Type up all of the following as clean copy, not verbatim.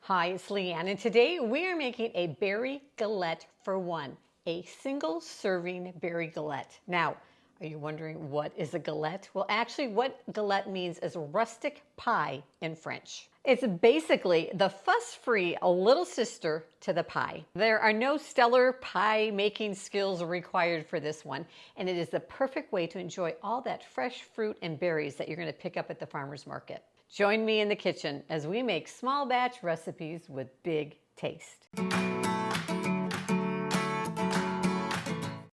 Hi, it's Leanne, and today we are making a berry galette for one, a single serving berry galette. Now, are you wondering what is a galette? Well, actually, what galette means is rustic pie in French. It's basically the fuss-free little sister to the pie. There are no stellar pie making skills required for this one, and it is the perfect way to enjoy all that fresh fruit and berries that you're going to pick up at the farmer's market. Join me in the kitchen as we make small batch recipes with big taste.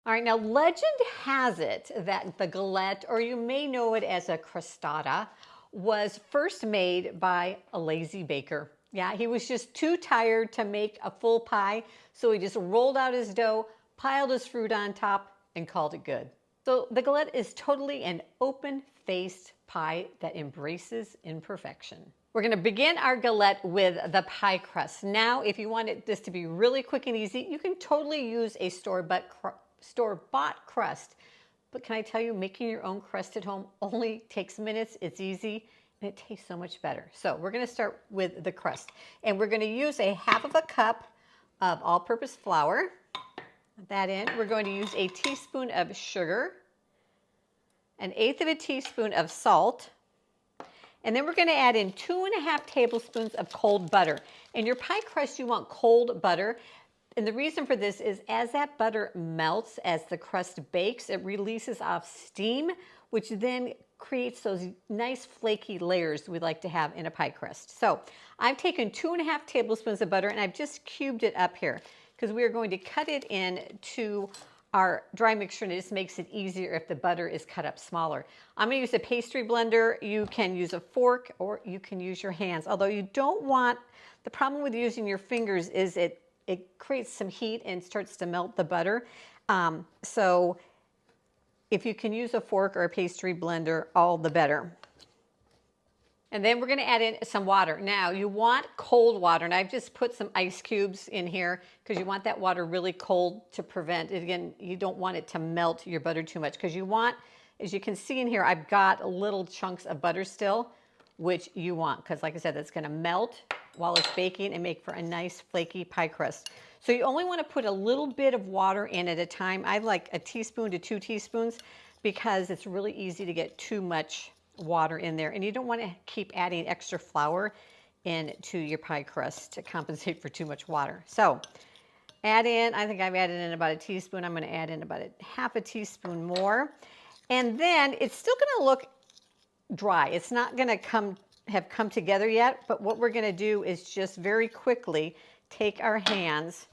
All right, now legend has it that the galette, or you may know it as a crostata, was first made by a lazy baker. Yeah, he was just too tired to make a full pie, so he just rolled out his dough, piled his fruit on top, and called it good. So the galette is totally an open-faced pie that embraces imperfection. We're going to begin our galette with the pie crust. Now, if you want this to be really quick and easy, you can totally use a store-bought crust. But can I tell you, making your own crust at home only takes minutes. It's easy, and it tastes so much better. So we're going to start with the crust. And we're going to use a half of a cup of all-purpose flour. Put that in. We're going to use a teaspoon of sugar, an eighth of a teaspoon of salt, and then we're going to add in 2.5 tablespoons of cold butter. In your pie crust, you want cold butter. And the reason for this is as that butter melts, as the crust bakes, it releases off steam, which then creates those nice flaky layers we like to have in a pie crust. So I've taken 2.5 tablespoons of butter and I've just cubed it up here because we are going to cut it into our dry mixture, and it just makes it easier if the butter is cut up smaller. I'm going to use a pastry blender. You can use a fork or you can use your hands. Although you don't want, the problem with using your fingers is it creates some heat and starts to melt the butter. So if you can use a fork or a pastry blender, all the better. And then we're going to add in some water. Now, you want cold water, and I've just put some ice cubes in here because you want that water really cold to prevent it. Again, you don't want it to melt your butter too much because you want, as you can see in here, I've got little chunks of butter still, which you want because, like I said, that's going to melt while it's baking and make for a nice flaky pie crust. So you only want to put a little bit of water in at a time. I like a teaspoon to 2 teaspoons because it's really easy to get too much water in there, and you don't want to keep adding extra flour into your pie crust to compensate for too much water. So add in, I think I've added in about a teaspoon. I'm going to add in about half a teaspoon more, and then it's still going to look dry. It's not going to have come together yet, but what we're going to do is just very quickly take our hands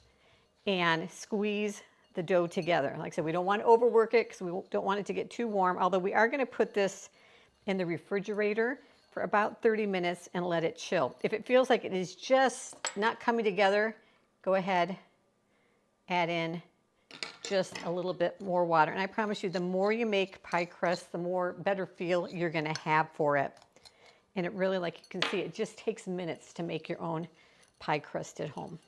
and squeeze the dough together. Like I said, we don't want to overwork it because we don't want it to get too warm, although we are going to put this in the refrigerator for about 30 minutes and let it chill. If it feels like it is just not coming together, go ahead, add in just a little bit more water. And I promise you, the more you make pie crust, the better feel you're going to have for it. And it really, like you can see, it just takes minutes to make your own pie crust at home.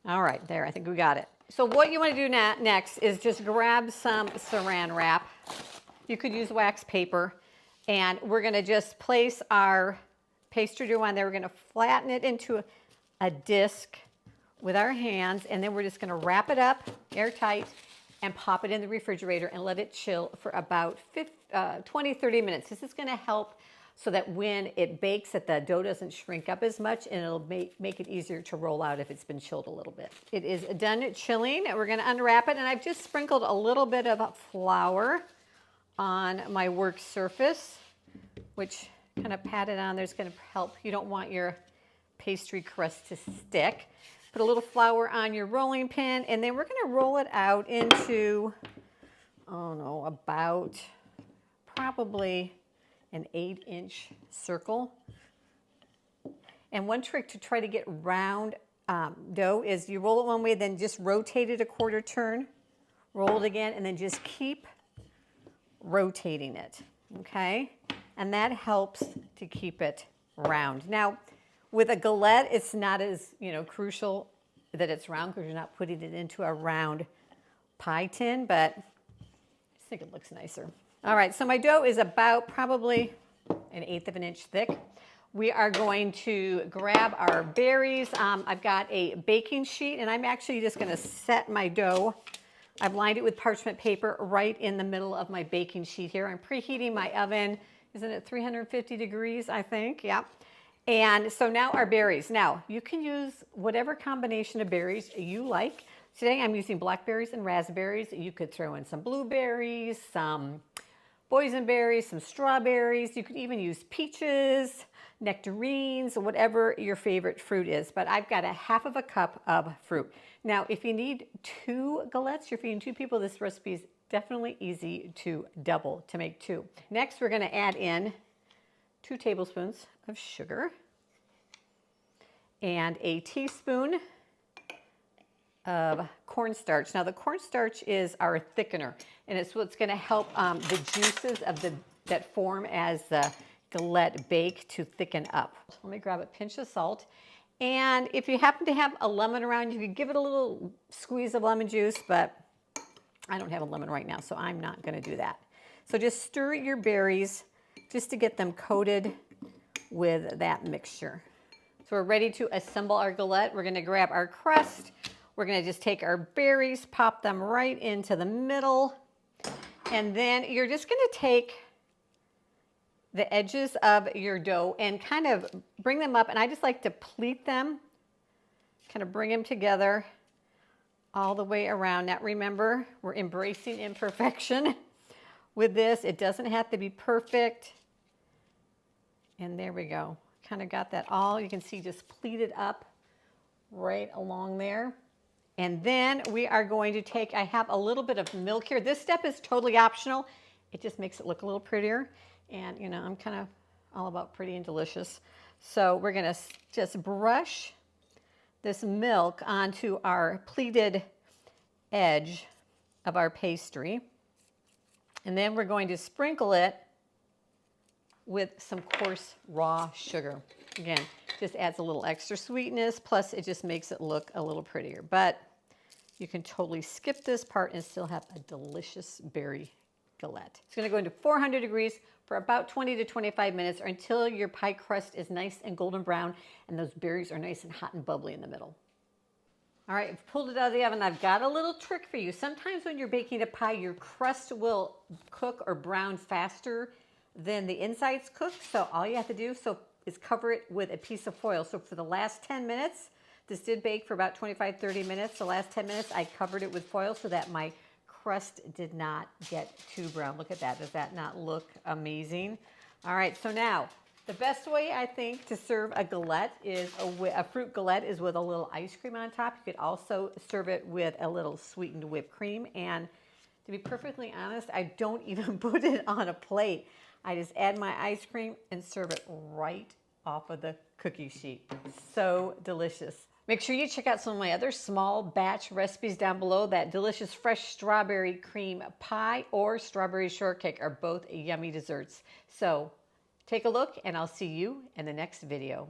All right, there, I think we got it. So what you want to do next is just grab some saran wrap. You could use wax paper. And we're going to just place our pastry dough on there. We're going to flatten it into a disc with our hands, and then we're just going to wrap it up airtight and pop it in the refrigerator and let it chill for about 20-30 minutes. This is going to help so that when it bakes that the dough doesn't shrink up as much, and it'll make it easier to roll out if it's been chilled a little bit. It is done chilling, and we're going to unwrap it, and I've just sprinkled a little bit of flour on my work surface, which kind of pat it on there is going to help. You don't want your pastry crust to stick. Put a little flour on your rolling pin, and then we're going to roll it out into, about probably an 8-inch circle. And one trick to try to get round dough is you roll it one way, then just rotate it a quarter turn, roll it again, and then just keep rotating it, okay? And that helps to keep it round. Now, with a galette, it's not as, crucial that it's round because you're not putting it into a round pie tin, but I just think it looks nicer. All right, so my dough is about probably 1/8 of an inch thick. we are going to grab our berries. I've got a baking sheet, and I'm actually just going to set my dough. I've lined it with parchment paper right in the middle of my baking sheet here. I'm preheating my oven. Isn't it 350 degrees, I think? Yeah. And so now our berries. Now, you can use whatever combination of berries you like. Today I'm using blackberries and raspberries. You could throw in some blueberries, some boysenberries, some strawberries. You could even use peaches, nectarines, whatever your favorite fruit is. But I've got a half of a cup of fruit. Now, if you need 2 galettes, you're feeding 2 people, this recipe is definitely easy to double, to make 2. Next, we're going to add in 2 tablespoons of sugar and a teaspoon of cornstarch. Now, the cornstarch is our thickener, and it's what's going to help the juices of that form as the galette bake to thicken up. Let me grab a pinch of salt. And if you happen to have a lemon around, you could give it a little squeeze of lemon juice, but I don't have a lemon right now, so I'm not going to do that. So just stir your berries just to get them coated with that mixture. So we're ready to assemble our galette. We're going to grab our crust. We're going to just take our berries, pop them right into the middle, and then you're just going to take the edges of your dough and kind of bring them up, and I just like to pleat them, kind of bring them together all the way around. Now remember, we're embracing imperfection with this. It doesn't have to be perfect. And there we go. Kind of got that all, you can see, just pleated up right along there. And then we are going to take, I have a little bit of milk here. This step is totally optional. It just makes it look a little prettier. And you know, I'm kind of all about pretty and delicious. So we're going to just brush this milk onto our pleated edge of our pastry. And then we're going to sprinkle it with some coarse raw sugar. Again, just adds a little extra sweetness, plus it just makes it look a little prettier. But you can totally skip this part and still have a delicious berry galette. It's going to go into 400 degrees for about 20 to 25 minutes, or until your pie crust is nice and golden brown and those berries are nice and hot and bubbly in the middle. All right, I've pulled it out of the oven. I've got a little trick for you. Sometimes when you're baking a pie, your crust will cook or brown faster than the insides cook. So all you have to do is cover it with a piece of foil. So for the last 10 minutes, this did bake for about 25-30 minutes. The last 10 minutes, I covered it with foil so that my crust did not get too brown. Look at that. Does that not look amazing? All right, so now the best way, I think, to serve a galette is a fruit galette is with a little ice cream on top. You could also serve it with a little sweetened whipped cream. And to be perfectly honest, I don't even put it on a plate. I just add my ice cream and serve it right off of the cookie sheet. So delicious. Make sure you check out some of my other small batch recipes down below. That delicious fresh strawberry cream pie or strawberry shortcake are both yummy desserts. So take a look, and I'll see you in the next video.